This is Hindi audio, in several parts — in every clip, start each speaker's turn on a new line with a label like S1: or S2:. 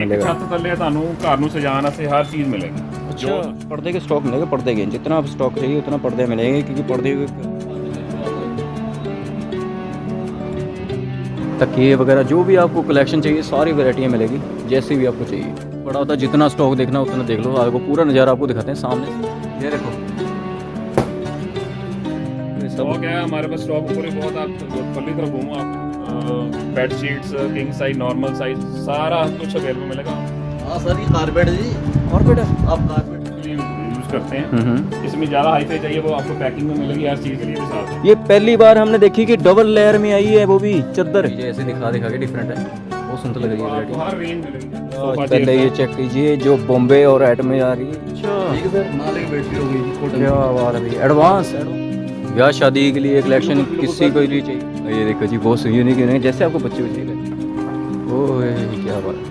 S1: मिलेगा।
S2: छत थले ਤੁਹਾਨੂੰ घर ਨੂੰ सजाने वास्ते हर चीज़ मिलेगी।
S1: अच्छा, पर्दे के स्टॉक मिलेगा, पर्दे के जितना आप स्टॉक चाहिए उतना पर्दे मिलेंगे, क्योंकि पर्दे तकिए वगैरह जो भी आपको कलेक्शन चाहिए सारी वैरायटियाँ मिलेगी, जैसी भी आपको चाहिए। बड़ा होता है, जितना स्टॉक देखना उतना देख लो। आपको पूरा नज़ारा आपको दिखाते हैं सामने। ये देखो ये सब
S2: स्टॉक है हमारे पास, स्टॉक ऊपर ही बहुत। आप पल्ली तरफ घूमो, आप bed sheets, king size, normal size, सारा कुछ अवेलेबल मिलेगा।
S3: हाँ सर, ये कारपेट है जी।
S1: कारपेट है,
S3: आप कारपेट
S2: यूज़ करते हैं। इसमें ज़्यादा हाई फाई चाहिए वो आपको पैकिंग में मिलेगी हर चीज़ के लिए भी साथ।
S1: ये पहली बार हमने देखी कि डबल लेयर में आई है, वो भी चादर। ये ऐसे दिखा दिखा के डिफरेंट है, बहुत सुंदर लग रही है
S2: आपको
S1: वैरायटी।
S2: हर रेंज मिलेगी। सोफा
S1: पहले
S2: चेयर
S1: ये चेक कीजिए जो बॉम्बे और एड में आ रही है। अच्छा,
S3: ठीक है सर, नाले की बैटरी हो गई जी, कॉटन
S1: क्या बात है भाई, एडवांस ब्याह शादी के लिए कलेक्शन किसी को भी चाहिए। ये देखो जी, बहुत यूनिक यूनिक, जैसे आपको बच्चे को चाहिए। ओए क्या बात है।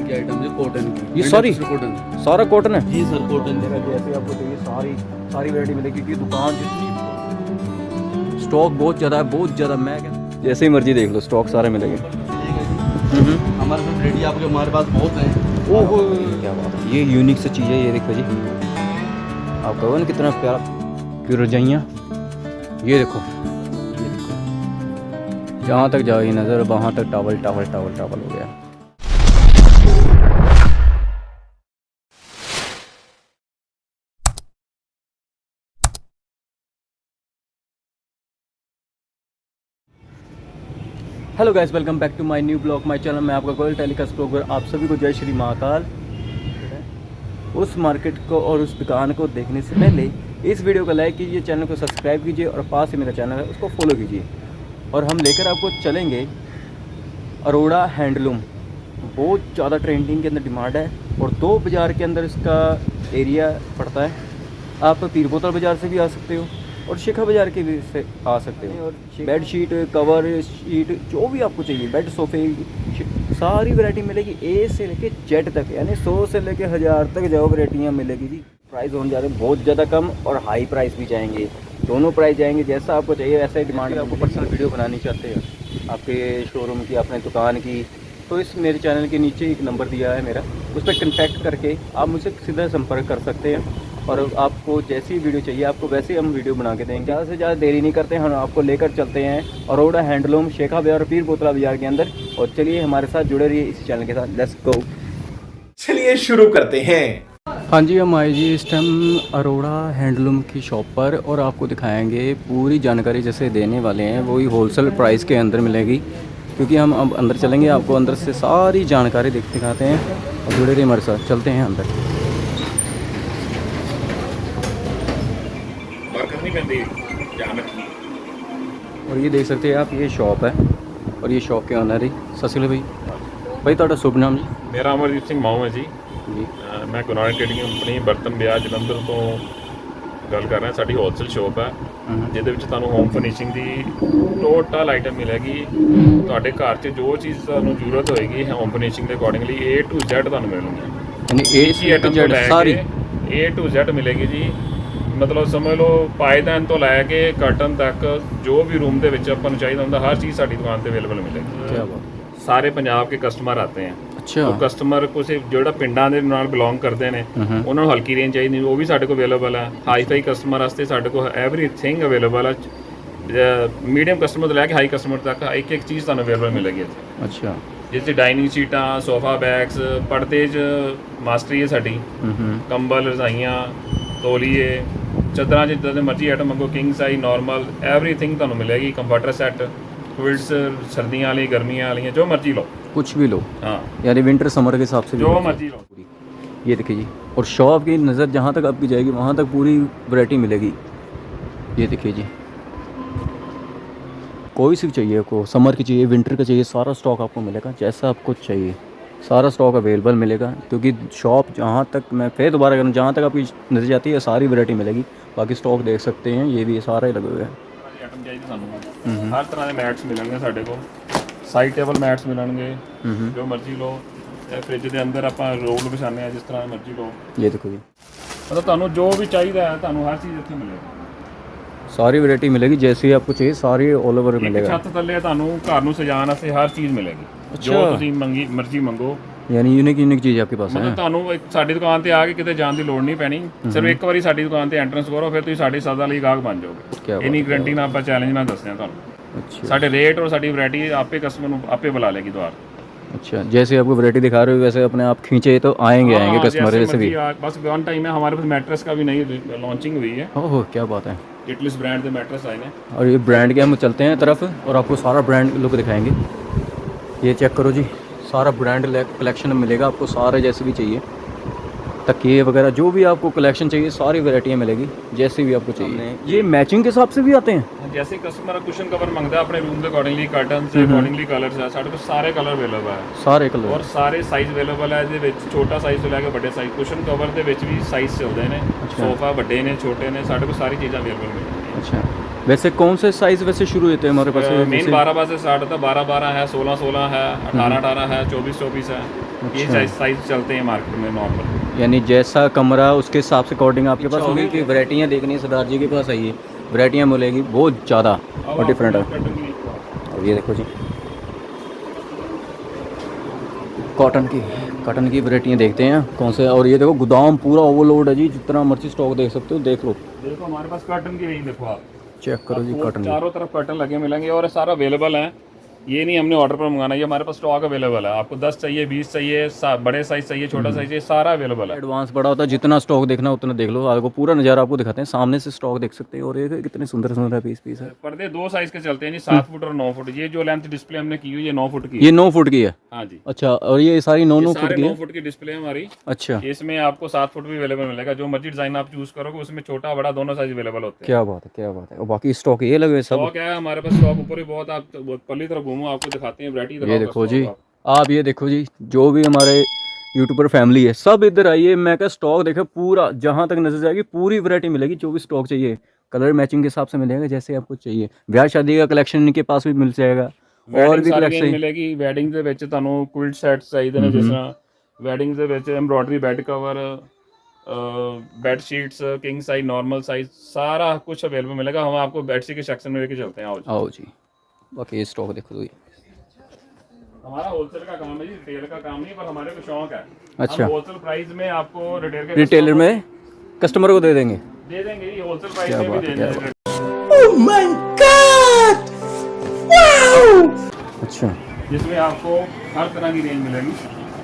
S3: की आइटम है कॉटन की।
S1: ये सारी
S3: कॉटन
S1: सारा कॉटन है
S3: जी सर, कॉटन
S1: जैसे आपको चाहिए सारी वैरायटी मिलेगी, क्योंकि दुकान जितनी स्टॉक बहुत ज़्यादा है, बहुत ज़्यादा। मैं क्या, जैसे ही मर्जी देख लो, स्टॉक सारे मिलेंगे।
S3: हमारे पास रेडी आपके हमारे पास बहुत है।
S1: ओहो क्या बात है, ये यूनिक सी चीज़ है। ये देखो जी, आप कहो ना कितना प्यारा, फिर रजाइयाँ। ये देखो जहाँ तक जाएगी नज़र वहाँ तक टावल टावल टावल टावल हो गया। Hello guys, welcome back to my new blog, my channel में आपका गोयल टेलीकास्ट ब्लॉगर। आप सभी को जय श्री महाकाल। उस मार्केट को और उस दुकान को देखने से पहले इस वीडियो को लाइक कीजिए, चैनल को सब्सक्राइब कीजिए और पास से मेरा चैनल है उसको फॉलो कीजिए। और हम लेकर आपको चलेंगे अरोड़ा हैंडलूम। बहुत ज़्यादा ट्रेंडिंग के अंदर डिमांड है और 2 बाज़ार के अंदर इसका एरिया पड़ता है। आप पीर बोतल बाज़ार से भी आ सकते हो और शिखा बाज़ार के भी से आ सकते हो। और बेड शीट, कवर शीट, जो भी आपको चाहिए, बेड सोफे, सारी वैरायटी मिलेगी, ए से लेके जेड तक, यानी 100 से लेके 1000 तक जो वैरायटियाँ मिलेगी जी। प्राइस होने जा रहे हैं बहुत ज़्यादा कम और हाई प्राइस भी जाएंगे, दोनों प्राइस जाएंगे। जैसा आपको चाहिए वैसा ही डिमांड। आपको पर्सनल वीडियो बनानी चाहते हैं आपके शोरूम की, अपने दुकान की, तो इस मेरे चैनल के नीचे एक नंबर दिया है मेरा, उस पर कॉन्टैक्ट करके आप मुझसे सीधा संपर्क कर सकते हैं। और आपको जैसी वीडियो चाहिए आपको वैसे हम वीडियो बना के देंगे। ज़्यादा से ज़्यादा देरी नहीं करते, हम आपको लेकर चलते हैं अरोड़ा हैंडलूम, शेखा बाज़ार, पीर बोतला बाज़ार के अंदर। और चलिए हमारे साथ जुड़े रहिए इस चैनल के साथ। लेट्स गो,
S4: चलिए शुरू करते हैं।
S1: हाँ जी, हम आए जी इस टाइम अरोड़ा हैंडलूम की शॉप पर और आपको दिखाएंगे पूरी जानकारी जैसे देने वाले हैं वही होलसेल प्राइस के अंदर मिलेगी, क्योंकि हम अब अंदर चलेंगे, आपको अंदर से सारी जानकारी दिखाते हैं। और जुड़े रहिए हमारे साथ, चलते हैं अंदर।
S2: बरकत नहीं पैंदी, ध्यान रखिए।
S1: और ये देख सकते हैं आप, ये शॉप है और ये शॉप के ओनर ही ससिल भाई। भाई ਤੁਹਾਡਾ शुभ नाम जी?
S2: मेरा अमरजीत सिंह माऊ है जी।
S1: जी
S2: मैं गुनार ट्रेडिंग कंपनी बर्तन ਵਿਆਹ ਜਲੰਧਰ ਤੋਂ ਗੱਲ ਕਰ ਰਿਹਾ। ਸਾਡੀ ਹੋਲਸੇਲ ਸ਼ੋਪ ਹੈ ਜਿਹਦੇ ਵਿੱਚ ਤੁਹਾਨੂੰ ਹੋਮ ਫਰਨੀਸ਼ਿੰਗ ਦੀ ਟੋਟਲ ਆਈਟਮ ਮਿਲੇਗੀ। ਤੁਹਾਡੇ ਘਰ 'ਚ ਜੋ ਚੀਜ਼ ਤੁਹਾਨੂੰ ਜ਼ਰੂਰਤ ਹੋਏਗੀ ਹੋਮ ਫਰਨੀਸ਼ਿੰਗ ਦੇ ਅਕੋਰਡਿੰਗਲੀ A to Z ਤੁਹਾਨੂੰ ਮਿਲਣਗੀਆਂ।
S1: यानी ए
S2: ਇਸੀ ਆਈਟਮ ਤੋਂ ਲੈ
S1: सारी
S2: ਕੇ A to Z ਮਿਲੇਗੀ ਜੀ। ਮਤਲਬ ਸਮਝ ਲਓ ਪਾਇਦਾਨ ਤੋਂ ਲੈ ਕੇ ਕਰਟਨ ਤੱਕ ਜੋ ਵੀ ਰੂਮ ਦੇ ਵਿੱਚ ਆਪਾਂ ਨੂੰ ਚਾਹੀਦਾ ਹੁੰਦਾ ਹਰ ਚੀਜ਼ ਸਾਡੀ ਦੁਕਾਨ ਤੇ ਅਵੇਲੇਬਲ ਮਿਲੇਗੀ।
S1: क्या बात,
S2: ਸਾਰੇ ਪੰਜਾਬ ਕੇ ਕਸਟਮਰ ਆते हैं।
S1: अच्छा
S2: ਉਹ ਕਸਟਮਰ ਕੁਝ ਜਿਹੜਾ ਪਿੰਡਾਂ ਦੇ ਨਾਲ ਬਿਲੋਂਗ ਕਰਦੇ ਨੇ ਉਹਨਾਂ ਨੂੰ ਹਲਕੀ ਰੇਂਜ ਚਾਹੀਦੀ, ਉਹ ਵੀ ਸਾਡੇ ਕੋਲ ਅਵੇਲੇਬਲ ਹੈ। ਹਾਈ ਫਾਈ ਕਸਟਮਰ ਵਾਸਤੇ ਸਾਡੇ ਕੋਲ ਐਵਰੀਥਿੰਗ ਅਵੇਲੇਬਲ ਹੈ। ਮੀਡੀਅਮ ਕਸਟਮਰ ਤੋਂ ਲੈ ਕੇ ਹਾਈ ਕਸਟਮਰ ਤੱਕ ਇੱਕ ਇੱਕ ਚੀਜ਼ ਤੁਹਾਨੂੰ ਅਵੇਲੇਬਲ ਮਿਲੇਗੀ ਇੱਥੇ।
S1: अच्छा
S2: ਜਿਸ 'ਚ ਡਾਈਨਿੰਗ ਸੀਟਾਂ, ਸੋਫਾ ਬੈਗਸ, ਪਰਦੇ 'ਚ ਮਾਸਟਰੀ ਹੈ ਸਾਡੀ, ਕੰਬਲ, ਰਜ਼ਾਈਆਂ, ਤੋਲੀਏ, ਚਾਦਰਾਂ ਜਿੱਦਾਂ ਦੇ ਮਰਜ਼ੀ ਆਈਟਮ ਮੰਗੋ, ਕਿੰਗ ਸਾਈਜ਼, ਨਾਰਮਲ, ਐਵਰੀਥਿੰਗ ਤੁਹਾਨੂੰ ਮਿਲੇਗੀ। ਕੰਫਰਟਰ ਸੈੱਟ, क्विल्ट्स, सर्दियाँ वाली, गर्मियाँ वाली, जो मर्जी लो।
S1: कुछ भी लो,
S2: हाँ,
S1: यानी विंटर समर के हिसाब से भी
S2: जो
S1: लो।
S2: मर्जी लो।
S1: ये देखिए जी, और शॉप की नज़र जहाँ तक आपकी जाएगी वहाँ तक पूरी वैरायटी मिलेगी। ये देखिए जी, कोई सी भी चाहिए आपको, समर की चाहिए, विंटर का चाहिए, सारा स्टॉक आपको मिलेगा। जैसा आपको चाहिए सारा स्टॉक अवेलेबल मिलेगा, क्योंकि शॉप जहाँ तक, मैं फिर दोबारा करूँ, जहाँ तक आपकी नज़र जाती है सारी वैरायटी मिलेगी। बाकी स्टॉक देख सकते हैं, ये भी सारे लगे हुए हैं।
S2: आइटम चाहिए ਸਾਨੂੰ ਹਰ ਤਰ੍ਹਾਂ ਦੇ ਮੈਟਸ ਮਿਲਣਗੇ ਸਾਡੇ ਕੋਲ। ਸਾਈਡ ਟੇਬਲ ਮੈਟਸ ਮਿਲਣਗੇ, ਜੋ ਮਰਜ਼ੀ ਲਓ। ਇਹ ਫ੍ਰਿਜ ਦੇ ਅੰਦਰ ਆਪਾਂ ਰੋਲ ਵਿਛਾਉਂਦੇ ਆ, ਜਿਸ ਤਰ੍ਹਾਂ ਮਰਜ਼ੀ ਲਓ।
S1: ये देखो जी,
S2: ਮਤਲਬ ਤੁਹਾਨੂੰ ਜੋ ਵੀ ਚਾਹੀਦਾ ਹੈ ਤੁਹਾਨੂੰ ਹਰ ਚੀਜ਼ ਇੱਥੇ ਮਿਲੇਗੀ।
S1: सारी वैरायटी मिलेगी जैसी आपको चाहिए, सारी ऑल ओवर
S2: ਇੱਕ
S1: मिलेगा।
S2: ਛੱਤ ਥੱਲੇ ਤੁਹਾਨੂੰ ਘਰ ਨੂੰ ਸਜਾਉਣ ਵਾਸਤੇ ਹਰ ਚੀਜ਼ ਮਿਲੇਗੀ, ਜੋ ਤੁਸੀਂ ਮਰਜ਼ੀ ਮੰਗੋ।
S1: यानी यूनिक चीज़ आपके पास है।
S2: ਮਤਲਬ ਤੁਹਾਨੂੰ ਇੱਕ ਸਾਡੀ ਦੁਕਾਨ ਤੇ ਆ ਕੇ ਕਿਤੇ ਜਾਣ ਦੀ ਲੋੜ ਨਹੀਂ ਪੈਣੀ, ਸਿਰਫ ਇੱਕ ਵਾਰੀ ਸਾਡੀ ਦੁਕਾਨ ਤੇ ਐਂਟਰੈਂਸ ਕਰੋ, ਫਿਰ ਤੁਸੀਂ ਸਾਡੀ ਸਦਾ ਲਈ ਗਾਹਕ ਬਣ
S1: ਕਿਆ
S2: ਜਾਓਗੇ। ਇੰਨੀ ਗਰੰਟੀ ਨਾਲ ਆਪਾਂ ਚੈਲੰਜ ਨਾਲ ਦੱਸਦੇ ਹਾਂ ਤੁਹਾਨੂੰ।
S1: अच्छा
S2: ਸਾਡੇ ਰੇਟ ਔਰ ਸਾਡੀ ਵੈਰਾਈਟੀ ਆਪੇ ਕਸਟਮਰ ਨੂੰ ਆਪੇ बुला लेगी द्वार।
S1: अच्छा, जैसे आपको वैरायटी दिखा रहे हो वैसे अपने आप खींचे तो आएंगे कस्टमर वैसे भी।
S2: बस वन टाइम है हमारे पास मैट्रेस का भी नई लॉन्चिंग हुई है।
S1: ओह क्या बात है।
S2: इटलिस ब्रांड के मैट्रेस आए हैं।
S1: और ये ब्रांड के हम चलते हैं तरफ और आपको सारा ब्रांड लुक दिखाएंगे। ये चेक करो जी, सारा ब्रांड कलेक्शन मिलेगा आपको, सारे जैसे भी चाहिए, तकिए वगैरह जो भी आपको कलेक्शन चाहिए सारी वैरायटियाँ मिलेगी जैसे भी आपको चाहिए। ये मैचिंग के हिसाब से भी आते हैं।
S2: जैसे कस्टमर कुशन कवर मंगता है अपने रूम के अकॉर्डिंगली, कर्टन से अकॉर्डिंगली कलर्स है, साढ़े को सारे कलर अवेलेबल है,
S1: सारे कलर
S2: और सारे साइज अवेलेबल है। ਇਹਦੇ ਵਿੱਚ ਛੋਟਾ ਸਾਈਜ਼ ਤੋਂ ਲੈ ਕੇ ਵੱਡੇ ਸਾਈਜ਼, ਕੁਸ਼ਨ ਕਵਰ ਦੇ ਵਿੱਚ ਵੀ ਸਾਈਜ਼ ਚੱਲਦੇ ਨੇ, ਸੋਫਾ ਵੱਡੇ ਨੇ ਛੋਟੇ ਨੇ, ਸਾਡੇ ਕੋਲ ਸਾਰੀ ਚੀਜ਼ਾਂ ਅਵੇਲੇਬਲ ਨੇ।
S1: अच्छा, वैसे कौन से साइज़ वैसे शुरू होते हैं हमारे पास?
S2: मेन 12 से स्टार्ट होता है, 12 है, 16 है, 18 है, 24 है, ये साइज चलते हैं मार्केट में नॉर्मल।
S1: यानी जैसा कमरा उसके हिसाब से अकॉर्डिंग आपके पास होगी कि वैरायटियाँ देखनी है। सरदार जी के पास आइए, वैरायटियाँ मिलेगी बहुत ज़्यादा और डिफरेंट है। और ये देखो जी कॉटन की वैरायटियाँ देखते हैं कौन से। और ये देखो गोदाम पूरा ओवरलोड है जी, जितना मर्जी स्टॉक देख सकते हो, देख लो।
S2: देखो हमारे पास कर्टन की रेंज देखो आप,
S1: चेक करो जी कॉटन।
S2: चारों तरफ कर्टन लगे मिलेंगे और सारा अवेलेबल है। ये नहीं हमने ऑर्डर पर मंगाना, ये हमारे पास स्टॉक अवेलेबल है। आपको 10 चाहिए, 20 चाहिए, बड़े साइज चाहिए, छोटा साइज चाहिए, सारा अवेलेबल है।
S1: एडवांस बड़ा होता है, जितना स्टॉक देखना उतना देख लो। आपको पूरा नज़ारा आपको दिखाते हैं, सामने से स्टॉक देख सकते हैं। और ये कितने सुंदर सुंदर पीस है।
S2: पर्दे 2 साइज के चलते हैं जी, 7 फुट और 9 फुट। ये जो लेंथ डिस्प्ले हमने की हुई है 9 फुट की,
S1: ये 9 फुट की है।
S2: हाँ जी।
S1: अच्छा, और ये सारी 9 फुट की
S2: 9
S1: है।
S2: फुट की डिस्प्ले है हमारी।
S1: अच्छा,
S2: इसमें आपको 7 फुट भी अवेलेबल मिलेगा, जो मर्जी डिजाइन आप चूज करोगे उसमें छोटा बड़ा दोनों साइज अवेलेबल होते हैं।
S1: क्या बात है, क्या बात है। और बाकी स्टॉक ये लगे सब।
S2: स्टॉक है हमारे पास, स्टॉक ऊपर भी बहुत। आप पल्ली तरफ घूमो, आपको दिखाते हैं वैरायटी।
S1: ये देखो जी, आप ये देखो जी, जो भी हमारे यूट्यूबर फैमिली है सब इधर आइए। मैं क्या स्टॉक देखे पूरा, जहाँ तक नजर जाएगी पूरी वैरायटी मिलेगी। जो भी स्टॉक चाहिए कलर मैचिंग के हिसाब से मिलेगा जैसे आपको चाहिए। ब्याह शादी का कलेक्शन इनके पास भी मिल जाएगा और भी कलेक्शन
S2: मिलेगी। वेडिंग ਦੇ ਵਿੱਚ ਤੁਹਾਨੂੰ ਕੁਇਲਟ ਸੈਟਸ ਚਾਹੀਦੇ ਨੇ, ਜਿਸ ਤਰ੍ਹਾਂ ਵੈਡਿੰਗ ਦੇ ਵਿੱਚ embroidery bed cover, bed sheets, king size, normal size, सारा कुछ अवेलेबल मिलेगा। हम आपको बेड शीट के सेक्शन में लेके चलते हैं।
S1: आओ जी, बाकी ये स्टॉक देखो तो
S2: हमारा होलसेल का काम है जी, रिटेल का काम नहीं, पर हमारे को शौक है।
S1: अच्छा,
S2: होलसेल प्राइस में आपको
S1: रिटेलर में कस्टमर को दे देंगे
S2: जी, होलसेल प्राइस में भी दे देंगे।
S4: Oh my God! Wow!
S1: अच्छा,
S2: जिसमें आपको हर तरह की रेंज मिलेगी,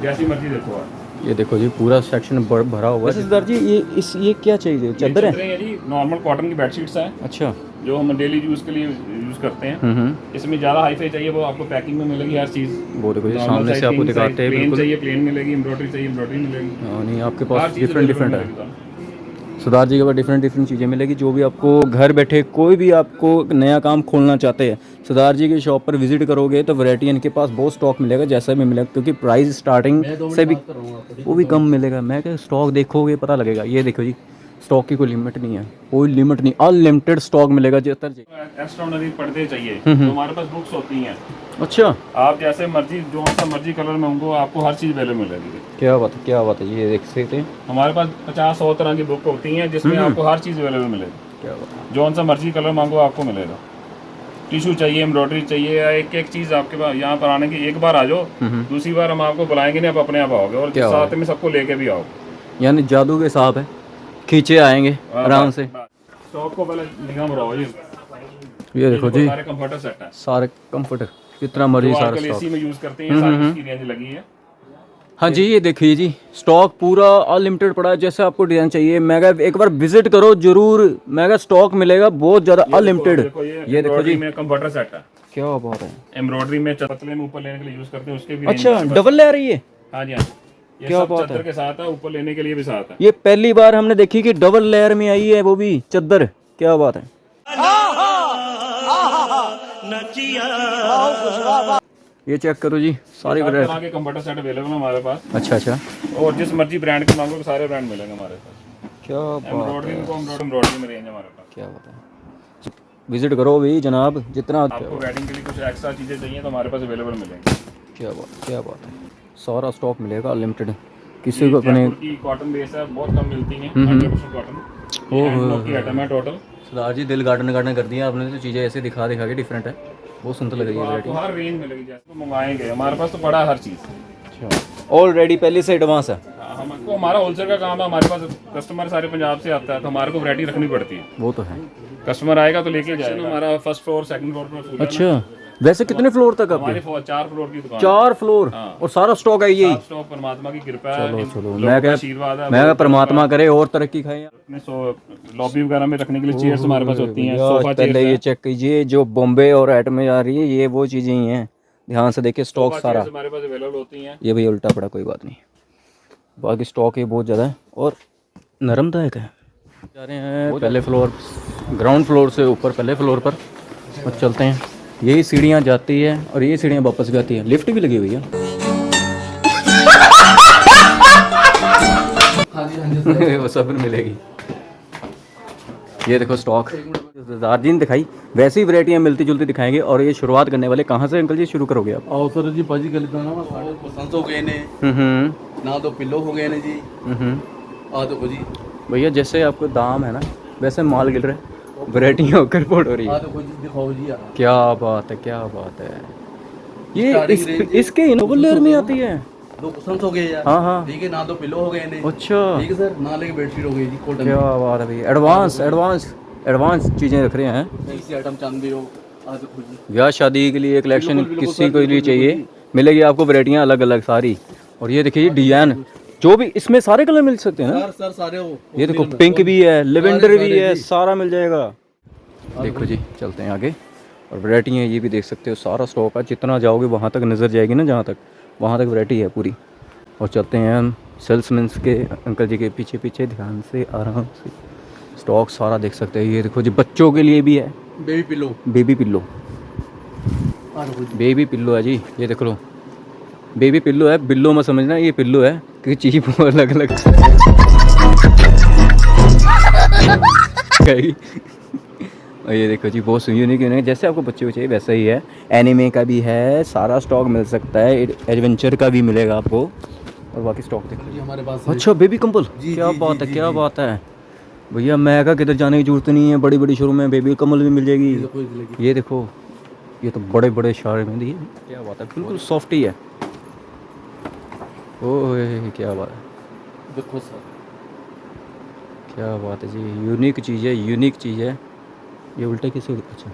S2: जैसी मर्जी देखो आप।
S1: ये देखो जी पूरा सेक्शन भरा हुआ है। सरदार जी ये क्या चाहिए? चादर है
S2: जी, नॉर्मल कॉटन की बेडशीट्स हैं।
S1: अच्छा,
S2: जो हम डेली यूज के लिए यूज करते हैं। इसमें ज़्यादा हाईफाई चाहिए वो आपको पैकिंग में मिलेगी हर चीज़।
S1: वो देखो जी सामने से आपको दिखाते हैं।
S2: प्लेन चाहिए प्लेन मिलेगी, एम्ब्रॉयडरी चाहिए एम्ब्रॉयडरी मिलेगी।
S1: नहीं, आपके पास डिफरेंट है। सरदार जी के पास डिफरेंट चीज़ें मिलेगी। जो भी आपको घर बैठे कोई भी आपको नया काम खोलना चाहते हैं, सरदार जी की शॉप पर विजिट करोगे तो वैरायटी इनके पास बहुत स्टॉक मिलेगा, जैसा भी मिलेगा। क्योंकि प्राइस स्टार्टिंग से भी वो भी कम मिलेगा। मैं क्या स्टॉक देखोगे पता लगेगा। ये देखो जी, स्टॉक की कोई लिमिट नहीं है, कोई लिमिट नहीं, अनलिमिटेड स्टॉक मिलेगा। जितना
S2: एक्स्ट्राऑर्डिनरी पर्दे चाहिए तो हमारे पास बुक्स होती हैं।
S1: अच्छा,
S2: आप जैसे मर्जी जो सा मर्जी कलर में होंगे आपको हर चीज़ अवेलेबल मिलेगी।
S1: क्या बात है, क्या बात है। ये देख सकते हैं
S2: हमारे पास 50-100 तरह की बुक होती हैं, जिसमें आपको हर चीज़ अवेलेबल मिलेगी।
S1: क्या बात है।
S2: जो सा मर्जी कलर मांगो आपको मिलेगा। टिशू चाहिए, एम्ब्रॉयडरी चाहिए, या एक एक चीज़ आपके पास यहाँ पर आने की एक बार आ जाओ, दूसरी बार हम आपको बुलाएंगे नहीं, आप अपने आप आओगे और साथ में सबको लेके भी आओ।
S1: यानी जादू के साथ है, खींचे आएंगे आराम से।
S2: स्टॉक को पहले निगाह मराओ जी।
S1: ये देखो जी
S2: सारे कंफर्टर सेट है,
S1: सारे कंफर्ट, जितना मर्जी सारा
S2: आजकल
S1: स्टॉक।
S2: एसी में यूज करते हैं, सारी इसकी रेंज लगी है।
S1: हाँ जी, ये देखिए जी स्टॉक पूरा अनलिमिटेड पड़ा है। जैसे आपको डिजाइन चाहिए मेगा एक बार विजिट करो जरूर, मेगा स्टॉक मिलेगा बहुत ज्यादा अनलिमिटेड।
S2: ये देखो जी में कंफर्टर सेट है।
S1: क्या बात है।
S2: एम्ब्रॉयडरी में पतले में ऊपर लेने के लिए यूज करते हैं, उसके भी
S1: अच्छा, डबल लेयर है ये?
S2: हाँ जी, हाँ जी। ये सब चादर के साथ है, ऊपर लेने के लिए भी साथ है।
S1: ये पहली बार हमने देखी कि डबल लेयर में आई है, वो भी चादर। क्या बात है। ये चेक करो जी, सारी
S2: तरह के कंप्यूटर सेट अवेलेबल है हमारे पास।
S1: अच्छा, और
S2: जिस मर्जी ब्रांड के मांगो सारे ब्रांड मिलेंगे हमारे पास।
S1: क्या बात है,
S2: एम्ब्रॉयडरी में रेंज है हमारे पास।
S1: क्या बात है। विजिट करो भी जनाब, जितना
S2: आपको वेडिंग के लिए कुछ एक्स्ट्रा चीज़ें चाहिए तो हमारे पास अवेलेबल मिलेंगे।
S1: क्या बात है। सारा स्टॉक मिलेगा अनलिमिटेड। किसी को अपने
S2: की कॉटन बेस है, बहुत कम मिलती है, 100% कॉटन। की आइटम है टोटल,
S1: सरदार जी दिल गार्डन कर दिया आपने, तो चीज़ें ऐसे दिखा के डिफरेंट है, बहुत सुंदर लग रही है
S2: आपको
S1: वैरायटी।
S2: हर रेंज मिलेगी, जैसे मंगाएंगे हमारे पास तो पड़ा है हर चीज़।
S1: अच्छा, ऑलरेडी पहले से एडवांस है।
S2: हमको हमारा होलसेल का काम है, हमारे पास कस्टमर सारे पंजाब से आता है, तो हमारे को वैरायटी रखनी पड़ती है।
S1: वो तो है।
S2: कस्टमर आएगा तो लेके जाएगा। हमारा फर्स्ट फ्लोर सेकंड फ्लोर पर फुल है ना।
S1: अच्छा, वैसे कितने फ्लोर तक आपके?
S2: हमारी 4 फ्लोर की दुकान
S1: 4 फ्लोर और सारा स्टॉक है यही?
S2: स्टॉक परमात्मा की कृपा है।
S1: चलो चलो,
S2: लोगों
S1: मैं
S2: का
S1: क्या
S2: आशीर्वाद है।
S1: मैं क्या परमात्मा करे और तरक्की खाए।
S2: अपने लॉबी वगैरह में रखने के लिए चेयर्स हमारे पास होती हैं,
S1: यार,
S2: सोफा
S1: पहले
S2: चेयर्स
S1: ये चेक कीजिए, जो बॉम्बे और एट में आ रही है ये वो चीज़ें ही हैं, ध्यान से देखिए स्टॉक सारा।
S2: हमारे पास अवेलेबल होती हैं।
S1: ये भैया उल्टा पड़ा, कोई बात नहीं, बाकी स्टॉक ये बहुत ज़्यादा है और नरमदायक है। जा रहे हैं पहले फ्लोर, ग्राउंड फ्लोर से ऊपर पहले फ्लोर पर और चलते हैं। यही सीढ़ियाँ जाती है और ये सीढ़ियाँ वापस भी आती हैं, लिफ्ट भी लगी हुई है।
S3: हाँ जी हाँ जी सर।
S1: वो सब मिलेगी। ये देखो स्टॉक सरदार जी ने दिखाई, वैसी वैरायटियाँ मिलती जुलती दिखाएंगे। और ये शुरुआत करने वाले कहाँ से अंकल जी शुरू करोगे आप?
S3: आओ सर जी, भाजी गली तो ना साढ़े पसंद हो गए ने, ना तो पिल्लो हो गए ने जी। आ तो जी
S1: भैया जैसे आपको दाम है ना वैसे माल गिर रहा है, वैरायटियाँ होकर पोट हो रही
S3: आ
S1: है।
S3: तो जी दिखाओ जी यार।
S1: क्या बात है, क्या बात है। ये
S3: Starting range
S1: इसके इनोवल लेयर में आती है।
S3: दो पसंद हो गए यार।
S1: हाँ हाँ,
S3: ठीक है, ना तो पिल्लो हो गए ने।
S1: अच्छा,
S3: ठीक है सर, ना लेके बेडशीट हो गई जी कॉटन।
S1: क्या बात है भैया, एडवांस एडवांस एडवांस चीज़ें रख रहे हैं।
S3: इसी आइटम चांदी हो। आ तो जी
S1: ब्याह शादी के लिए कलेक्शन
S3: बिल्कुल,
S1: किसी
S3: सर,
S1: को लिए
S3: बिल्कुल,
S1: चाहिए, मिलेगी आपको वैरायटियाँ अलग अलग सारी। और ये देखिए डिजाइन, जो भी इसमें सारे कलर मिल सकते हैं ना।
S3: सर सर सारे हो।
S1: ये देखो पिंक भी है, लेवेंडर भी
S3: सारे
S1: है,
S3: जी।
S1: सारा मिल जाएगा। देखो जी, चलते हैं आगे। और वैरायटी है ये भी देख सकते हो, सारा स्टॉक है। जितना जाओगे वहाँ तक नज़र जाएगी ना, जहाँ तक वहाँ तक वैरायटी है पूरी। और चलते हैं हम सेल्समैन के अंकल जी के पीछे पीछे, ध्यान से आराम से। स्टॉक सारा देख सकते हैं। ये देखो जी, बच्चों के लिए भी है,
S3: बेबी पिल्लो।
S1: बेबी पिल्लो,
S3: आ तो जी
S1: बेबी पिल्लो है जी। ये देख लो, बेबी पिल्लो है, बिल्लो मत समझना, ये पिल्लो है क्योंकि चीज अलग अलग और ये देखो जी, बहुत यूनिक यूनिक, जैसे आपको बच्चे को चाहिए वैसा ही है। एनिमे का भी है, सारा स्टॉक मिल सकता है, एडवेंचर का भी मिलेगा आपको। और बाकी स्टॉक देखो
S3: जी हमारे पास है।
S1: अच्छा, बेबी कंबल,
S3: जी,
S1: क्या
S3: जी,
S1: बात
S3: जी,
S1: है,
S3: जी,
S1: क्या
S3: जी।
S1: बात है भैया। मैं का किधर जाने की जरूरत नहीं है, बड़ी बड़ी शोरूम में बेबी कंबल भी मिल जाएगी।
S3: ये देखो, ये देखो।
S1: ये देखो, ये तो बड़े बड़े शारे में दिए, क्या बात है, बिल्कुल सॉफ्ट ही है। ओह क्या बात है,
S3: देखो सर,
S1: क्या बात है जी, यूनिक चीज़ है, यूनिक चीज़ है। ये उल्टा कैसे, अच्छा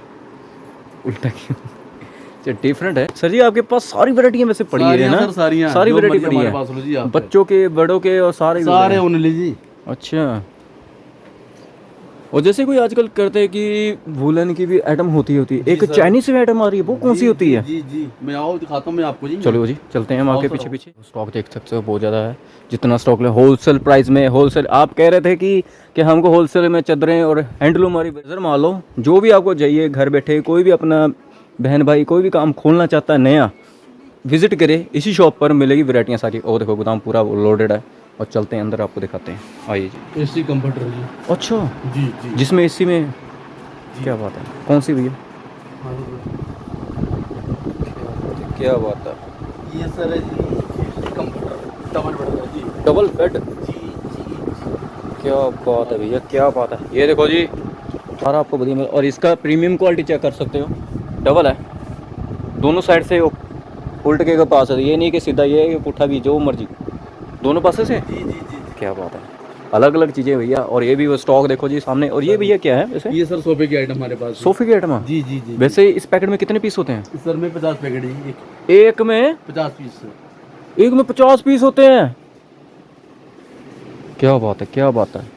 S1: उल्टा क्यों, अच्छा डिफरेंट है। सर जी आपके पास सारी वैरायटियाँ वैसे पड़ी है
S3: सारियाँ
S1: ना?
S3: सर, सारियाँ।
S1: सारी
S3: जो
S1: वैरायटी
S3: मर्जी
S1: पड़ी
S3: हमारे
S1: है,
S3: पास लो जी आप।
S1: बच्चों के बड़ों के और सारे
S3: सारे ओनली जी।
S1: अच्छा। और जैसे कोई आजकल करते हैं कि वुलन की भी आइटम होती है, एक
S3: सर।
S1: चाइनीज में आइटम आ रही है, वो कौन सी होती है?
S3: जी जी, मैं आओ दिखाता हूँ मैं आपको जी।
S1: चलो जी, चलते हैं हम आपके
S3: आओ सर,
S1: पीछे पीछे। स्टॉक देख सकते हो बहुत ज़्यादा है, जितना स्टॉक ले होलसेल प्राइस में। होलसेल आप कह रहे थे कि हमको होलसेल में चादरें और हैंडलूम वाली सर मान लो, जो भी आपको चाहिए घर बैठे, कोई भी अपना बहन भाई कोई भी काम खोलना चाहता है नया, विजिट करे, इसी शॉप पर मिलेगी वैरायटियाँ सारी। और देखो गोदाम पूरा लोडेड है। और चलते हैं अंदर, आपको दिखाते हैं, आइए जी।
S3: एसी कंप्यूटर जी।
S1: अच्छा,
S3: जी जी।
S1: जिसमें एसी में, क्या बात है, कौन सी भैया, क्या बात है,
S3: ये सर है जी कंप्यूटर डबल बेड है जी।
S1: डबल बेड,
S3: जी जी।
S1: क्या बात है भैया, क्या बात है। ये देखो जी, सारा आपको बढ़िया मिल, और इसका प्रीमियम क्वालिटी चेक कर सकते हो, डबल है, दोनों साइड से उल्ट के पास है, ये नहीं कि सीधा ये पुट्ठा भी, जो मर्जी दोनों पासे से।
S3: जी जी जी।
S1: क्या बात है, अलग अलग चीज़ें भैया। और ये भी वो स्टॉक देखो जी सामने। और ये भैया क्या है वैसे?
S3: ये सर सोफे की आइटम हमारे पास।
S1: सोफे की आइटम।
S3: जी जी जी।
S1: वैसे इस पैकेट में कितने पीस होते हैं?
S3: सर में 50 पैकेट है,
S1: एक में
S3: 50 पीस।
S1: एक में 50 पीस होते हैं, क्या बात है, क्या बात है।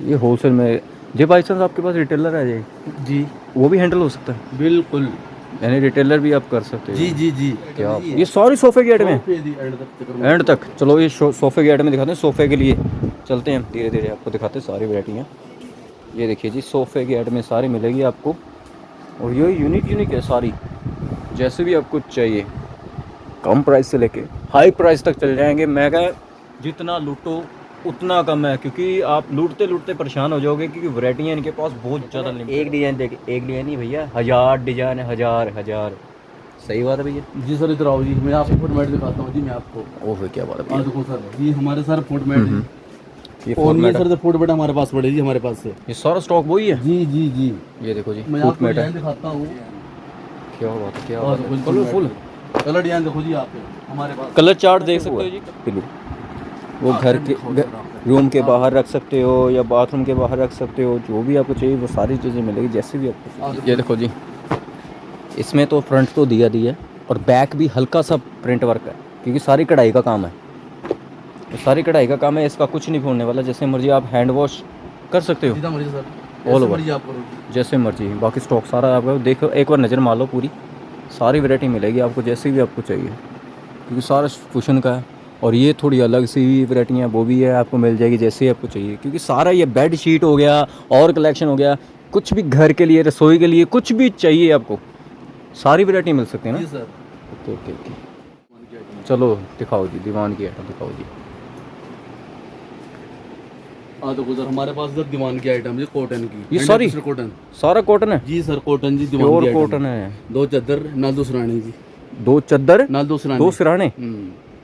S1: ये होलसेल में जी, बाई चांस आपके पास रिटेलर है
S3: जी,
S1: वो भी हैंडल हो सकता है,
S3: बिल्कुल।
S1: यानी रिटेलर भी आप कर सकते हो।
S3: जी जी जी।
S1: क्या ये सारी सोफे की आइटम है
S3: एंड
S1: एंड तक। चलो ये सोफे की आइटम दिखाते हैं, सोफे के लिए चलते हैं, धीरे धीरे आपको दिखाते हैं सारी वैरायटियाँ। ये देखिए जी, सोफे की आइटमें सारी मिलेगी आपको। और ये यूनिक यूनिक है सारी, जैसे भी आपको चाहिए, कम प्राइस से लेके हाई प्राइस तक चल जाएंगे। मैं कहा जितना लूटो उतना कम है, क्योंकि आप लूटते लूटते परेशान हो जाओगे, क्योंकि वैरायटियाँ इनके पास बहुत ज़्यादा। एक डिज़ाइन देख, एक डिज़ाइन नहीं भैया, 1000 डिज़ाइन है, हजार। सही बात है भैया।
S3: जी सर, इधर आओ जी, मैं आपको फुटमेट दिखाता हूँ जी। मैं आपको
S1: ओह क्या बात है
S3: और
S1: भैया।
S3: देखो सर, ये हमारे सर फुटमेट है।
S1: ये
S3: और ये सर फूड बेटा हमारे पास पड़े जी, हमारे पास से।
S1: ये सारा स्टॉक वही है।
S3: जी जी जी,
S1: ये देखो जी
S3: मैं
S1: फूट
S3: आपको
S1: मैट है।
S3: डिजाइन दिखाता हूँ।
S1: क्या बात है, क्या
S3: और
S1: बात है,
S3: फुल
S1: कलरफुल
S3: कलर डिजाइन देखो जी आप हमारे पास।
S1: कलर चार्ट देख सकते हो जी। वो घर के रूम के बाहर रख सकते हो या बाथरूम के बाहर रख सकते हो, जो भी आपको चाहिए वो सारी चीज़ें मिलेगी जैसे भी आपको चाहिए। ये देखो जी, इसमें तो फ्रंट तो दिया है और बैक भी हल्का सा प्रिंट वर्क है, क्योंकि सारी कढ़ाई का काम है। तो सारी कढ़ाई का काम है, इसका कुछ नहीं होने वाला। जैसे मर्जी आप हैंड वॉश कर सकते हो,
S3: जितना मर्जी सर,
S1: ऑल
S3: जैसे
S1: ओवर
S3: मर्जी आप करो।
S1: जैसे मर्जी। बाकी स्टॉक सारा आपको देखो, एक बार नज़र मार लो, पूरी सारी वैरायटी मिलेगी आपको जैसे भी आपको चाहिए, क्योंकि सारा कुशन का है। और ये थोड़ी अलग सी वैरायटियाँ वो भी है, आपको मिल जाएगी जैसे आपको चाहिए, क्योंकि सारा ये बेड शीट हो गया और कलेक्शन हो गया, कुछ भी घर के लिए रसोई के लिए कुछ भी चाहिए आपको सारी वैरायटी मिल सकती है
S3: जी
S1: ना।
S3: सर।
S1: ओके ओके ओके, चलो दिखाओ जी, दीवान की आइटम दिखाओ जी।
S3: हाँ तो सर हमारे पास सर दीवान की आइटम है कॉटन की।
S1: ये सारी?
S3: 100% कॉटन।
S1: सारा कॉटन है,
S3: जी सर, कॉटन जी, दीवान
S1: प्योर
S3: की आइटम।
S1: कॉटन है।
S3: 2 चादर नाल 2 सिरहाने जी।
S1: 2 चद्दर
S3: नाल 2 सिरहाने।
S1: 2 सिरहाने,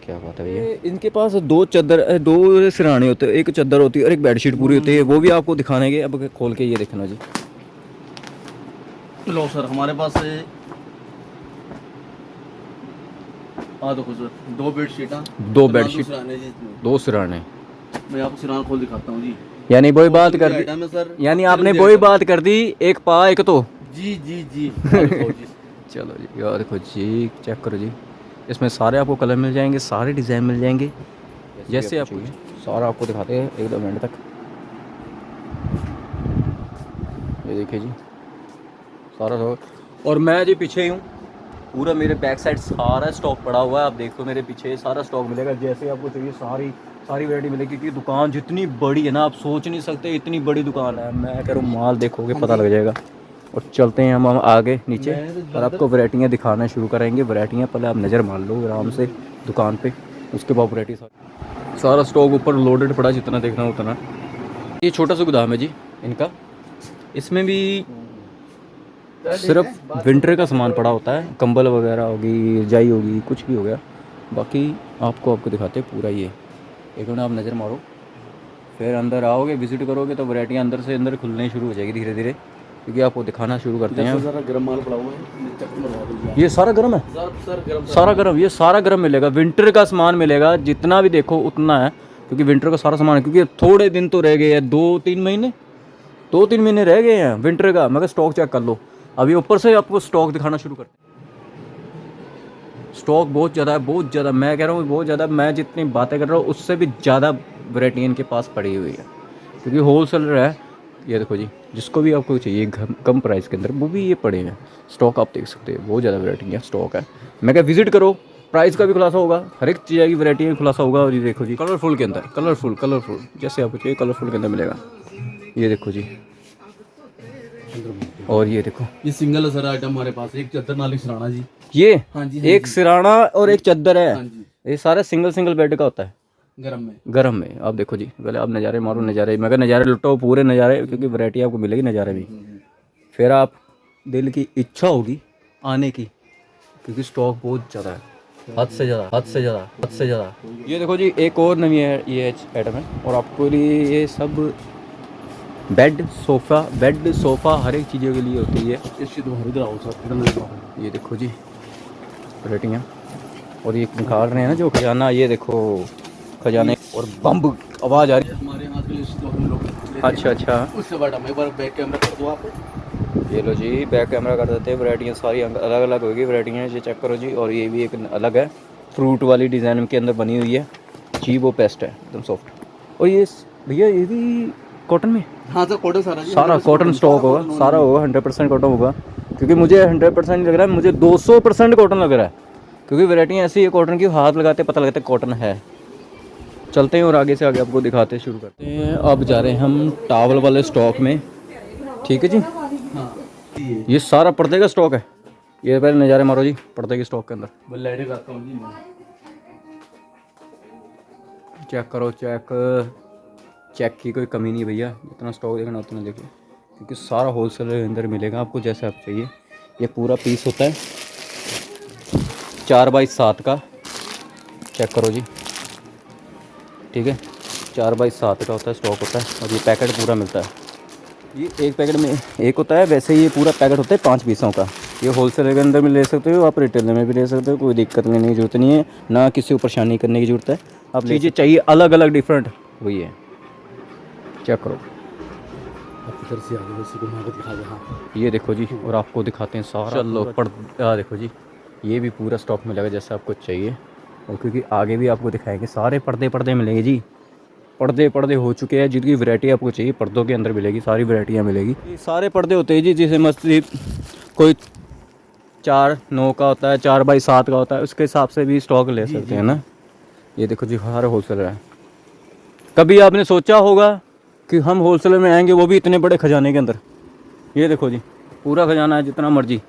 S1: क्या बात है भैया। इनके पास 2 चद्दर 2 सिरहाने होते हैं, एक चद्दर होती है और एक बेडशीट पूरी होती है, वो भी आपको दिखाने के। अब खोल के ये देखना जी।
S3: लो सर हमारे पास है, हाँ देखो सर 2 बेडशीट।
S1: 2 बेडशीट,
S3: सिरहाने जी इसमें।
S1: 2 सिरहाने,
S3: मैं आपको सिरहाना खोल दिखाता हूँ जी।
S1: यानी वही बात कर दी,
S3: आइटम है सर,
S1: यानी आपने वही बात कर दी, एक पा एक तो।
S3: जी जी जी। हाँ, देखो जी।
S1: चलो जी, यार देखो जी, चेक करो जी, इसमें सारे आपको कलर मिल जाएंगे, सारे डिज़ाइन मिल जाएंगे जैसे आपको सारा आपको दिखाते हैं 1-2 मिनट तक। ये देखिए जी सारा और मैं जी पीछे ही हूँ, पूरा मेरे बैक साइड सारा स्टॉक पड़ा हुआ है। आप देखो मेरे पीछे सारा स्टॉक मिलेगा जैसे आपको चाहिए, सारी सारी वैरायटी मिलेगी, क्योंकि दुकान जितनी बड़ी है ना, आप सोच नहीं सकते इतनी बड़ी दुकान है। मैं कह रहा हूँ माल देखोगे पता लग जाएगा। और चलते हैं हम आगे नीचे और आपको वैरायटियाँ दिखाना शुरू करेंगे। वैरायटियाँ पहले आप नज़र मान लो आराम से दुकान पे, उसके बाद वैरायटी सारा स्टॉक ऊपर लोडेड पड़ा, जितना देखना उतना। ये छोटा सा गोदाम है जी इनका, इसमें भी सिर्फ विंटर का सामान पड़ा होता है, कंबल वगैरह होगी, रजाई होगी, कुछ भी हो गया। बाकी आपको दिखाते हैं पूरा। ये एक मिनट आप नज़र मारो, फिर अंदर आओगे विजिट करोगे तो वैरायटियाँ अंदर से अंदर खुलनी शुरू हो जाएगी धीरे धीरे, क्योंकि आपको दिखाना शुरू करते हैं।
S3: जरा गरम माल पड़ा हुआ है, चेक करवा दीजिए।
S1: ये सारा गर्म है,
S3: सर गरम
S1: सारा गर्म, ये सारा गर्म मिलेगा। विंटर का सामान मिलेगा, जितना भी देखो उतना है, क्योंकि विंटर का सारा सामान है। क्योंकि थोड़े दिन तो रह गए हैं, 2-3 महीने रह गए हैं विंटर का। मैं स्टॉक चेक कर लो, अभी ऊपर से आपको स्टॉक दिखाना शुरू करते हैं। स्टॉक बहुत ज़्यादा है, बहुत ज़्यादा, मैं कह रहा हूँ बहुत ज़्यादा। मैं जितनी बातें कर रहा हूँ उससे भी ज़्यादा वैरायटी इनके पास पड़ी हुई है, क्योंकि होलसेलर है। ये देखो जी, जिसको भी आपको चाहिए कम प्राइस के अंदर, वो भी ये पड़े हैं स्टॉक, आप देख सकते हैं। बहुत ज़्यादा वैरायटी है, स्टॉक है। मैं क्या विजिट करो, प्राइस का भी खुलासा होगा, हर एक चीज़ की वैरायटी का खुलासा होगा। और ये देखो जी कलरफुल के अंदर, कलरफुल जैसे आपको चाहिए कलरफुल के अंदर मिलेगा। ये देखो जी, और ये देखो
S3: ये सिंगल है सर आइटम हमारे पास, एक चादर नाल एक सिरहाना जी।
S1: ये
S3: हाँ जी,
S1: एक सिराना और एक चद्दर है।
S3: हाँ जी,
S1: ये सारा सिंगल बेड का होता है
S3: गरम में।
S1: आप देखो जी, पहले आप नज़ारे मारो, नज़ारे मैं कहा नज़ारे लुटो पूरे नज़ारे, क्योंकि वैरायटी आपको मिलेगी नज़ारे भी। फिर आप दिल की इच्छा होगी आने की, क्योंकि स्टॉक बहुत ज़्यादा है, हद से ज़्यादा। ये देखो जी, एक और नई है ये आइटम है, और आपको ये सब बेड सोफ़ा हर एक चीज़ों के लिए होती है। ये देखो जी वैरायटियाँ, और ये निकाल रहे हैं ना जो खजाना, ये देखो खजाने और बम्ब आवाज़ आ रही है
S3: हमारे यहाँ के लिस्ट हम लोग।
S1: अच्छा
S3: उसके बाद हम एक बार बैक कैमरा कर दो आप।
S1: ये लो जी, बैक कैमरा कर देते हैं। वैरायटियाँ सारी अलग अलग होगी वैरायटियाँ, ये चेक करो जी। और ये भी एक अलग है, फ्रूट वाली डिज़ाइन के अंदर बनी हुई है जी, वो पेस्ट है एकदम सॉफ्ट। और ये भैया ये भी कॉटन में?
S3: हाँ सर कॉटन
S1: सारा कॉटन स्टॉक होगा, सारा होगा 100% कॉटन होगा, क्योंकि मुझे 100% नहीं लग रहा है, मुझे 200% कॉटन लग रहा है, क्योंकि वैरायटियाँ ऐसी है कॉटन की, हाथ लगाते पता लगता है कॉटन है। चलते हैं और आगे से आगे आपको दिखाते शुरू करते हैं। अब जा रहे हैं हम टावल वाले स्टॉक में, ठीक है जी।
S3: हाँ
S1: ये सारा पर्दे का स्टॉक है। ये पहले नज़ारे मारो जी पर्दे के स्टॉक के अंदर,
S3: लाइट करता हूँ जी मैं।
S1: चेक करो, चेक की कोई कमी नहीं भैया, जितना स्टॉक देखना उतना देखो, क्योंकि सारा होलसेल के अंदर मिलेगा आपको जैसे आप चाहिए। ये पूरा पीस होता है 4x7 का, चेक करो जी, ठीक है। 4x7 का होता है, स्टॉक होता है, और ये पैकेट पूरा मिलता है। ये एक पैकेट में एक होता है, वैसे ये पूरा पैकेट होता है 5 पीसों का। ये होलसेल के अंदर में ले सकते हो, आप रिटेल में भी ले सकते हो, कोई दिक्कत लेने की ज़रूरत नहीं है, ना किसी को परेशानी करने की ज़रूरत है। आप चीज़ें चाहिए अलग अलग डिफरेंट, वही है, चेक करो।
S3: आप इधर से आगे उसी को मैं दिखा दे। हाँ
S1: ये देखो जी, और आपको दिखाते हैं सारा। चलो देखो जी, ये भी पूरा स्टॉक मिलेगा जैसा आपको चाहिए, और क्योंकि आगे भी आपको दिखाएंगे, सारे पर्दे मिलेंगे जी। पर्दे हो चुके हैं, जिनकी वैरायटी आपको चाहिए पर्दों के अंदर मिलेगी, सारी वैरायटियाँ मिलेगी। ये सारे पर्दे होते हैं जी, जैसे मस्जिद कोई 4-9 का होता है, 4x7 का होता है, उसके हिसाब से भी स्टॉक ले सकते हैं ना। ये देखो जी, हर होलसेलर है। कभी आपने सोचा होगा कि हम होलसेलर में आएंगे, वो भी इतने बड़े खजाने के अंदर। ये देखो जी, पूरा खजाना है, जितना मर्जी।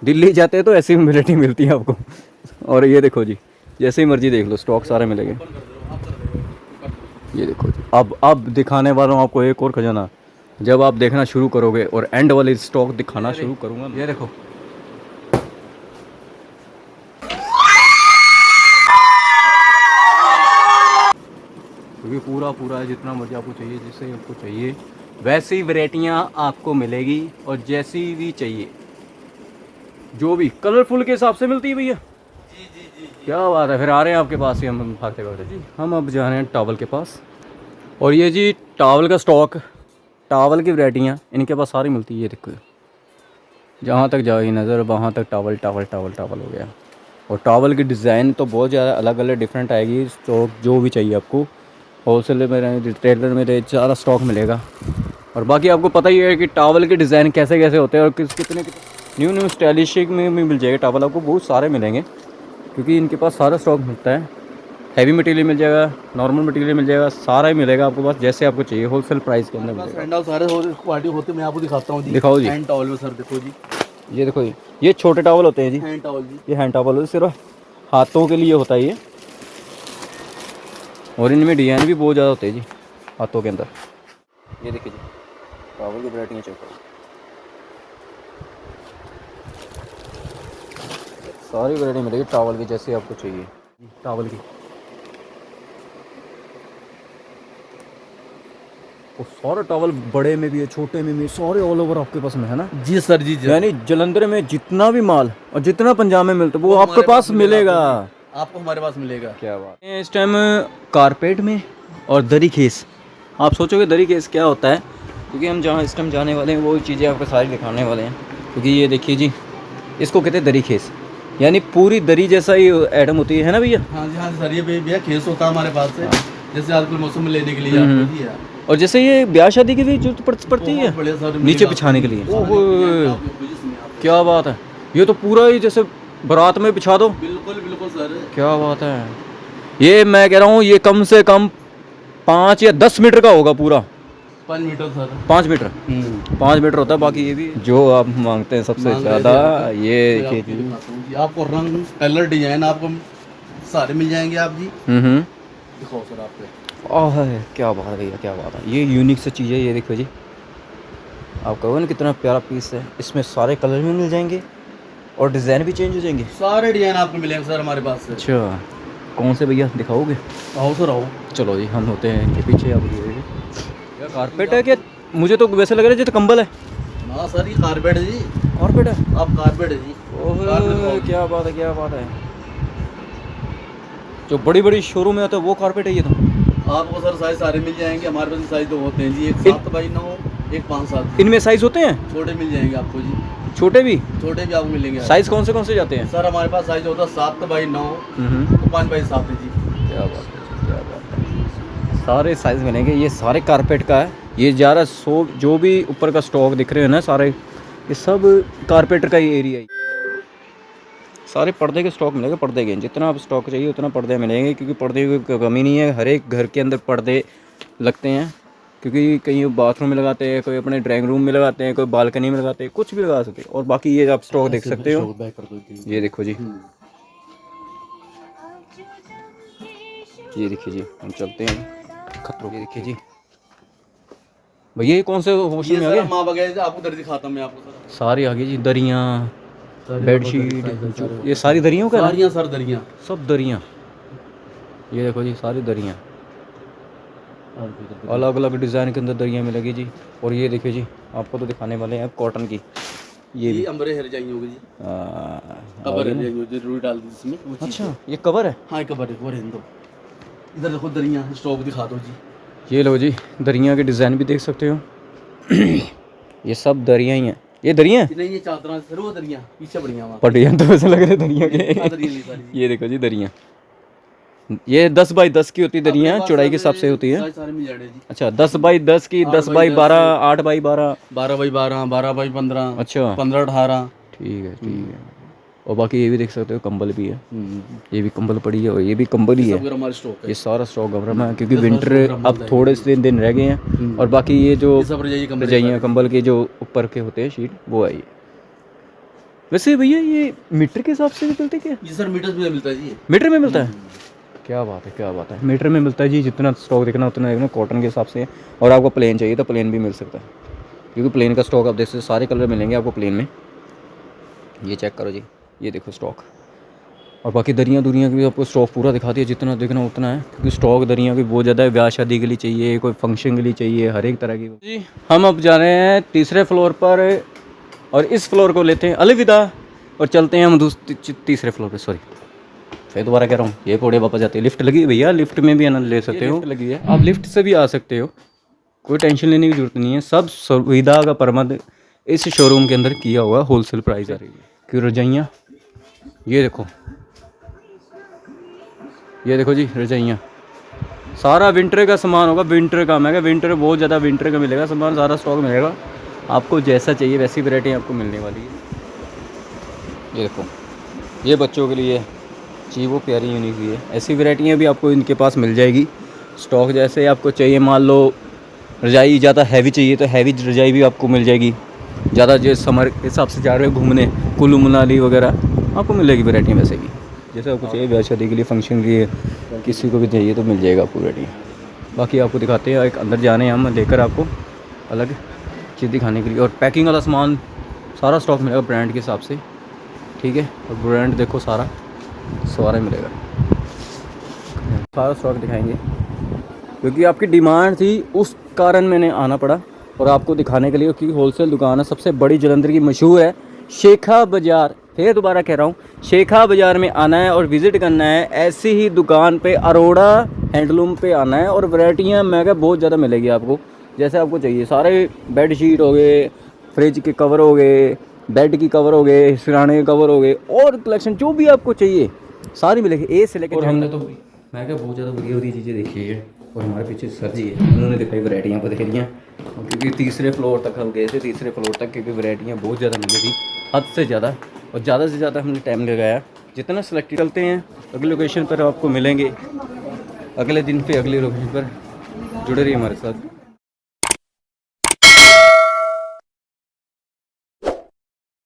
S1: दिल्ली जाते हैं तो ऐसी वैरायटी मिलती है आपको। और ये देखो जी, जैसे ही मर्जी देख लो, स्टॉक सारे मिलेंगे। ये देखो जी, अब दिखाने वाला हूँ आपको एक और खजाना। जब आप देखना शुरू करोगे और एंड वाले स्टॉक दिखाना शुरू करूँगा। ये देखो, क्योंकि पूरा है, जितना मर्जी आपको चाहिए, जिससे आपको चाहिए वैसी वैरायटियाँ आपको मिलेगी, और जैसी भी चाहिए, जो भी कलरफुल के हिसाब से मिलती है भैया। जी। क्या बात है, फिर आ रहे हैं आपके पास ही हम भागते भागते जी। हम अब जा रहे हैं टावल के पास, और ये जी टावल का स्टॉक, टावल की वैरायटियाँ इनके पास सारी मिलती है। ये देखो, जहाँ तक जाएगी नज़र वहाँ तक टावल हो गया। और टावल की डिज़ाइन तो बहुत ज़्यादा अलग अलग डिफरेंट आएगी। स्टॉक जो भी चाहिए आपको, होलसेल में रहे, रिटेलर में रहे, सारा स्टॉक मिलेगा। और बाकी आपको पता ही है कि टावल के डिज़ाइन कैसे कैसे होते हैं, और कितने न्यू स्टाइलिश में भी मिल जाएगा टावल, आपको बहुत सारे मिलेंगे, क्योंकि इनके पास सारा स्टॉक मिलता है। हैवी मटेरियल मिल जाएगा, नॉर्मल मटेरियल मिल जाएगा, सारा ही मिलेगा आपको पास, जैसे आपको चाहिए होलसेल प्राइस के अंदर मिलेगा।
S3: हैंड सारे क्वालिटी होते, मैं आपको दिखाता हूँ जी।
S1: दिखाओ जी।
S3: हैंड टॉवल में सर देखो जी,
S1: ये देखो जी, ये छोटे टावल होते हैं जी,
S3: हैंड टॉवल जी।
S1: ये हैंड टावल सिर्फ हाथों के लिए होता है ये, और इनमें डिज़ाइन भी बहुत ज़्यादा होते हैं जी हाथों के अंदर। ये देखिए जी, टावल की वैरायटियाँ चेक करो, सारी वैरायटी मिलेगी टावल की, जैसे आपको चाहिए टावल की। और सारे टावल बड़े में भी है, छोटे में भी, सारे ऑल ओवर आपके पास में है ना
S3: जी सर जी।
S1: यानी जलंधर में जितना भी माल और जितना पंजाब में मिलता है वो आपके पास मिलेगा,
S3: आपको हमारे पास मिलेगा।
S1: क्या बात है। इस टाइम कारपेट में और दरी खेस, आप सोचोगे दरी खेस क्या होता है, क्योंकि हम जहाँ इस टाइम जाने वाले हैं वो चीज़ें आपको सारी दिखाने वाले हैं। क्योंकि ये देखिए जी, इसको कहते हैं दरी खेस, यानी पूरी दरी जैसा ही आइटम होती है ना भैया।
S3: हाँ जी सर, ये भैया खेस होता है हमारे पास से, जैसे आजकल मौसम में लेने के लिए आपको जी है।
S1: और जैसे ये ब्याह शादी की भी जरूरत पड़ती है नीचे बिछाने के लिए। ओह क्या बात है, ये तो पूरा ही जैसे बारात में बिछा दो।
S3: बिल्कुल सर,
S1: क्या बात है। ये मैं कह रहा हूँ ये कम से कम 5 या 10 मीटर का होगा पूरा।
S3: 5 मीटर सर,
S1: 5 मीटर 5 मीटर होता है। बाकी ये भी जो आप मांगते हैं सबसे ज़्यादा, ये
S3: आपको रंग कलर डिजाइन आपको सारे मिल जाएंगे आप जी। दिखाओ सर आपको।
S1: क्या बात है भैया, क्या बात है। ये यूनिक सी चीज़ है, ये देखो जी, आप कहोगे ना कितना प्यारा पीस है। इसमें सारे कलर भी मिल जाएंगे और डिज़ाइन भी चेंज हो जाएंगे।
S3: सारे डिजाइन आपको मिलेंगे सर हमारे पास से।
S1: अच्छा, कौन से भैया दिखाओगे?
S3: आओ सर आओ।
S1: चलो जी, हम होते हैं इनके पीछे। अब ये कारपेट है क्या? मुझे तो वैसे लग रहा है जैसे कंबल है।
S3: हाँ सर, ये कारपेट है जी।
S1: कारपेट है?
S3: आप कारपेट है जी।
S1: ओह क्या बात है, क्या बात है। जो बड़ी बड़ी शोरूम में आता है वो कारपेट है ये तो।
S3: आपको सर साइज सारे मिल जाएंगे हमारे पास। साइज तो होते हैं जी, एक 7x9, एक 5-7।
S1: इनमें साइज होते हैं?
S3: छोटे मिल जाएंगे आपको जी,
S1: छोटे भी
S3: आपको मिलेंगे।
S1: साइज कौन से जाते हैं
S3: सर? हमारे पास साइज होता है 7x9 तो 5x7 है जी।
S1: क्या बात है, क्या बात है। सारे साइज मिलेंगे। ये सारे कारपेट का है। ये ज़्यादा जो भी ऊपर का स्टॉक दिख रहे हैं ना सारे, ये सब कारपेटर का ही एरिया है। सारे पर्दे के स्टॉक मिलेंगे, पर्दे के जितना आप स्टॉक चाहिए उतना पर्दे मिलेंगे, क्योंकि पर्दे की कमी नहीं है। हर एक घर के अंदर पर्दे लगते हैं, क्योंकि कहीं बाथरूम में लगाते हैं, कोई अपने ड्राइंग रूम में लगाते हैं, कोई बालकनी में लगाते हैं, कुछ भी लगा सकते हैं। और बाकी ये आप स्टॉक देख सकते हो, ये देखो जी, ये देखिए जी। हम चलते हैं खतरों के। देखिए जी भैया, ये कौन से वॉशरूम में आ गए?
S3: आपको दरी दिखाता हूं मैं आपको सर।
S1: सारी आ गई जी, दरियाँ, बेडशीट, ये सारी दरियों का?
S3: सारियां सर, दरियां,
S1: सब दरियाँ। ये देखो जी, सारी दरियाँ। अलग अलग डिज़ाइन के अंदर दरियाँ मिलेगी जी। और ये देखिए जी, आपको तो दिखाने वाले हैं कॉटन की,
S3: ये अम्बरे है रजाई होगी जी, कवर है जो रुई डाल दी इसमें वो चीज़।
S1: अच्छा, ये कवर है।
S3: हाँ, ये कवर है, वो रहने दो। इधर देखो दरियाँ, स्टॉक दिखा दो जी।
S1: ये लो जी, दरियाँ के डिज़ाइन भी देख सकते हो। ये सब दरियाँ ही हैं। ये दरियाँ हैं?
S3: नहीं, ये चादरा सर, वो दरियाँ पीछे बढ़िया वहाँ।
S1: पटियाँ तो वैसे लग रहे दरियाँ के।
S3: दरियाँ ली सारी।
S1: ये देखो जी दरियाँ, ये 10 बाई 10 की होती है दरियाँ, चौड़ाई के हिसाब से होती है।
S3: सारे मिल जाने जी।
S1: अच्छा, 10 बाई 10 की, 10 बाई 12, 8 बाई 12,
S3: 12 बाई 12, 12 बाई 15,
S1: अच्छा
S3: 15 18।
S1: ठीक है ठीक है। और बाकी ये भी देख सकते हो, कंबल भी है, ये भी कंबल पड़ी है और ये भी कंबल ही है।
S3: सब हमारे स्टॉक है।
S1: ये सारा स्टॉक गरम है क्योंकि विंटर अब थोड़े से दिन रह गए हैं। और बाकी ये जो
S3: ये सब
S1: रजाइयाँ कंबल के जो ऊपर के होते हैं शीट, वो है ये। वैसे भैया ये मीटर के हिसाब से भी मिलते क्या?
S3: ये सर मीटर में मिलता है जी।
S1: मीटर में मिलता है? क्या बात है, क्या बात है, मीटर में मिलता है जी। जितना स्टॉक देखना उतना देखना, कॉटन के हिसाब से। और आपको प्लेन चाहिए तो प्लेन भी मिल सकता है, क्योंकि प्लेन का स्टॉक आप देख सकते, सारे कलर मिलेंगे आपको प्लेन में। ये चेक करो जी, ये देखो स्टॉक। और बाकी दरियाँ दुरियाँ की भी आपको स्टॉक पूरा दिखा दिया, जितना देखना उतना है, क्योंकि स्टॉक दरियाँ भी बहुत ज़्यादा है। ब्याह शादी के लिए चाहिए, कोई फंक्शन के लिए चाहिए, हर एक तरह की जी। हम अब जा रहे हैं तीसरे फ्लोर पर, और इस फ्लोर को लेते हैं अलविदा और चलते हैं हम तीसरे फ्लोर पे। सॉरी, फिर दोबारा कह रहा हूँ, ये घोड़े वापस जाते हैं। लिफ्ट लगी है भैया, लिफ्ट में भी आनंद ले सकते हो, लगी है, आप लिफ्ट से भी आ सकते हो, कोई टेंशन लेने की जरूरत नहीं है। सब सुविधा का प्रबंध इस शोरूम के अंदर किया हुआ, होलसेल प्राइस आ रही है। कि रजाइयाँ ये देखो, ये देखो जी रजाइयाँ, सारा विंटर का सामान होगा। विंटर का, मैं विंटर बहुत ज़्यादा विंटर का मिलेगा सामान, सारा स्टॉक मिलेगा आपको, जैसा चाहिए वैसी वैरायटी आपको मिलने वाली है। ये देखो, ये बच्चों के लिए चीज़ वो प्यारी यूनिक भी है। ऐसी वैरायटियाँ भी आपको इनके पास मिल जाएगी। स्टॉक जैसे आपको चाहिए, मान लो रजाई ज़्यादा हैवी चाहिए तो हैवी रजाई भी आपको मिल जाएगी। ज़्यादा जो समर के हिसाब से जा रहे हो घूमने, कुल्लू मनाली वगैरह, आपको मिलेगी वैरायटियाँ वैसे भी। जैसे आपको चाहिए ब्याह शादी के लिए, फंक्शन के लिए, किसी को भी चाहिए तो मिल जाएगा आपको वैरायटी। बाकी आपको दिखाते हैं, एक अंदर जाने हैं हम लेकर आपको अलग चीज़ दिखाने के लिए। और पैकिंग वाला सामान सारा स्टॉक मिलेगा ब्रांड के हिसाब से, ठीक है। और ब्रांड देखो सारा मिलेगा, सारा स्टॉक दिखाएंगे क्योंकि आपकी डिमांड थी, उस कारण मैंने आना पड़ा और आपको दिखाने के लिए। कि होलसेल दुकान है, सबसे बड़ी जलंधर की मशहूर है, शेखा बाज़ार। फिर दोबारा कह रहा हूँ, शेखा बाज़ार में आना है और विज़िट करना है। ऐसी ही दुकान पे अरोड़ा हैंडलूम पे आना है और वैरायटियाँ मैं क्या बहुत ज़्यादा मिलेगी आपको, जैसे आपको चाहिए। सारे बेड शीट हो गए, फ्रिज के कवर हो गए, बेड की कवर हो गए, सिराने के कवर हो गए, और कलेक्शन जो भी आपको चाहिए सारी मिलेगी ए से लेकर। और हमने तो मैं क्या बहुत ज़्यादा बढ़िया बढ़िया चीज़ें देखी है। और हमारे पीछे सर जी है, उन्होंने दिखाई वैरायटियाँ को देख लिया, क्योंकि तीसरे फ्लोर तक हम गए थे, तीसरे फ्लोर तक, क्योंकि वैरायटियाँ बहुत ज़्यादा मिली थी, हद से ज़्यादा। और ज़्यादा से ज़्यादा हमने टाइम लगाया। जितना सेलेक्ट करते हैं, अगली लोकेशन पर आपको मिलेंगे, अगले दिन पे अगली लोकेशन पर जुड़े रहिए हमारे साथ।